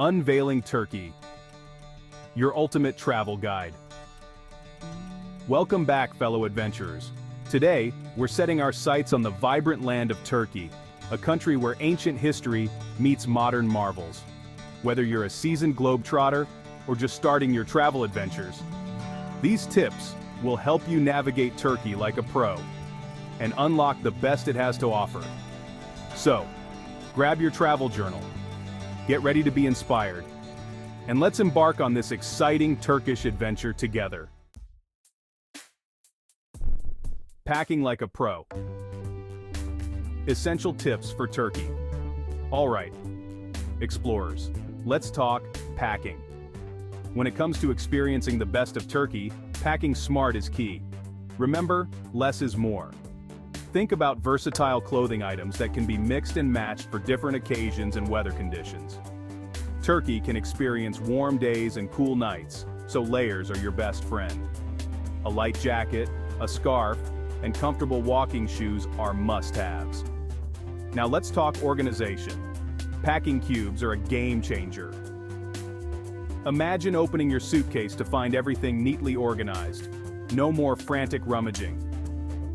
Unveiling Turkey, your ultimate travel guide. Welcome back, fellow adventurers. Today, we're setting our sights on the vibrant land of Turkey, a country where ancient history meets modern marvels. Whether you're a seasoned globetrotter or just starting your travel adventures, these tips will help you navigate Turkey like a pro and unlock the best it has to offer. So, grab your travel journal, get ready to be inspired, and let's embark on this exciting Turkish adventure together. Packing like a pro. Essential tips for Turkey. Alright, explorers, let's talk packing. When it comes to experiencing the best of Turkey, packing smart is key. Remember, less is more. Think about versatile clothing items that can be mixed and matched for different occasions and weather conditions. Turkey can experience warm days and cool nights, so layers are your best friend. A light jacket, a scarf, and comfortable walking shoes are must-haves. Now let's talk organization. Packing cubes are a game changer. Imagine opening your suitcase to find everything neatly organized. No more frantic rummaging.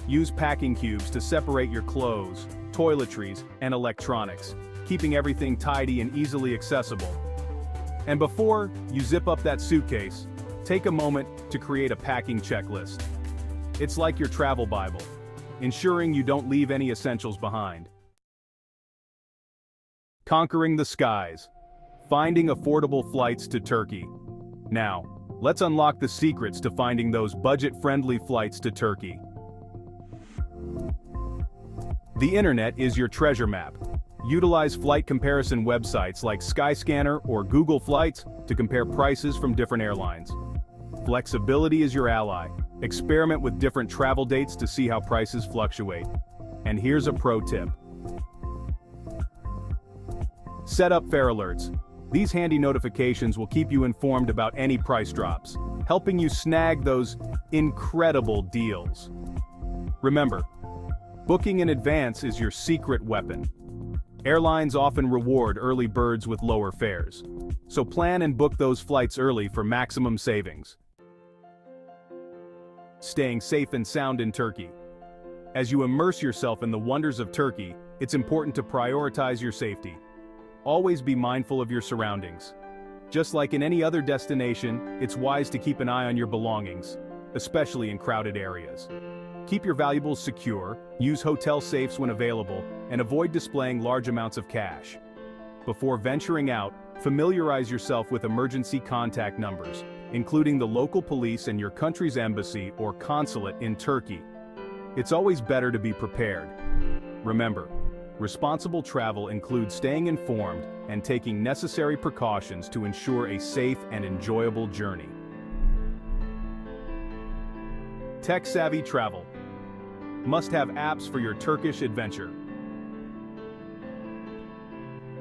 Use packing cubes to separate your clothes, toiletries, and electronics, keeping everything tidy and easily accessible. And before you zip up that suitcase, take a moment to create a packing checklist. It's like your travel Bible, ensuring you don't leave any essentials behind. Conquering the skies. Finding affordable flights to Turkey. Now, let's unlock the secrets to finding those budget-friendly flights to Turkey. The internet is your treasure map. Utilize flight comparison websites like Skyscanner or Google Flights to compare prices from different airlines. Flexibility is your ally. Experiment with different travel dates to see how prices fluctuate. And here's a pro tip. Set up fare alerts. These handy notifications will keep you informed about any price drops, helping you snag those incredible deals. Remember, booking in advance is your secret weapon. Airlines often reward early birds with lower fares, so plan and book those flights early for maximum savings. Staying safe and sound in Turkey. As you immerse yourself in the wonders of Turkey, it's important to prioritize your safety. Always be mindful of your surroundings. Just like in any other destination, it's wise to keep an eye on your belongings, especially in crowded areas. Keep your valuables secure, use hotel safes when available, and avoid displaying large amounts of cash. Before venturing out, familiarize yourself with emergency contact numbers, including the local police and your country's embassy or consulate in Turkey. It's always better to be prepared. Remember, responsible travel includes staying informed and taking necessary precautions to ensure a safe and enjoyable journey. Tech-savvy travel. Must-have apps for your Turkish adventure.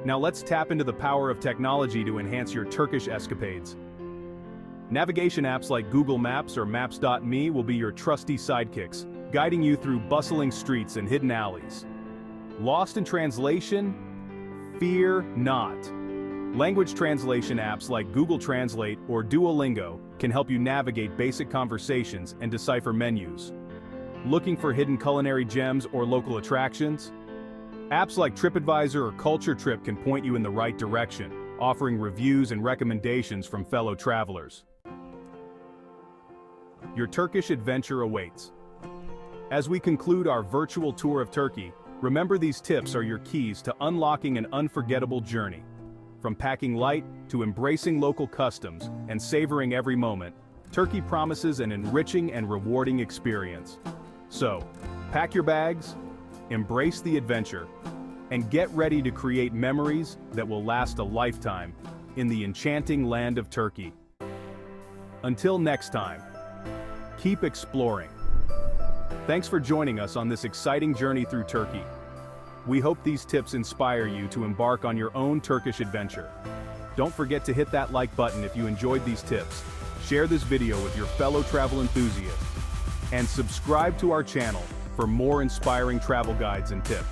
Now let's tap into the power of technology to enhance your Turkish escapades. Navigation apps like Google Maps or Maps.me will be your trusty sidekicks, guiding you through bustling streets and hidden alleys. Lost in translation? Fear not. Language translation apps like Google Translate or Duolingo can help you navigate basic conversations and decipher menus. Looking for hidden culinary gems or local attractions? Apps like TripAdvisor or Culture Trip can point you in the right direction, offering reviews and recommendations from fellow travelers. Your Turkish adventure awaits. As we conclude our virtual tour of Turkey, remember these tips are your keys to unlocking an unforgettable journey. From packing light to embracing local customs and savoring every moment, Turkey promises an enriching and rewarding experience. So, pack your bags, embrace the adventure, and get ready to create memories that will last a lifetime in the enchanting land of Turkey. Until next time, keep exploring. Thanks for joining us on this exciting journey through Turkey. We hope these tips inspire you to embark on your own Turkish adventure. Don't forget to hit that like button if you enjoyed these tips, share this video with your fellow travel enthusiasts, and subscribe to our channel for more inspiring travel guides and tips.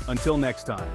Until next time.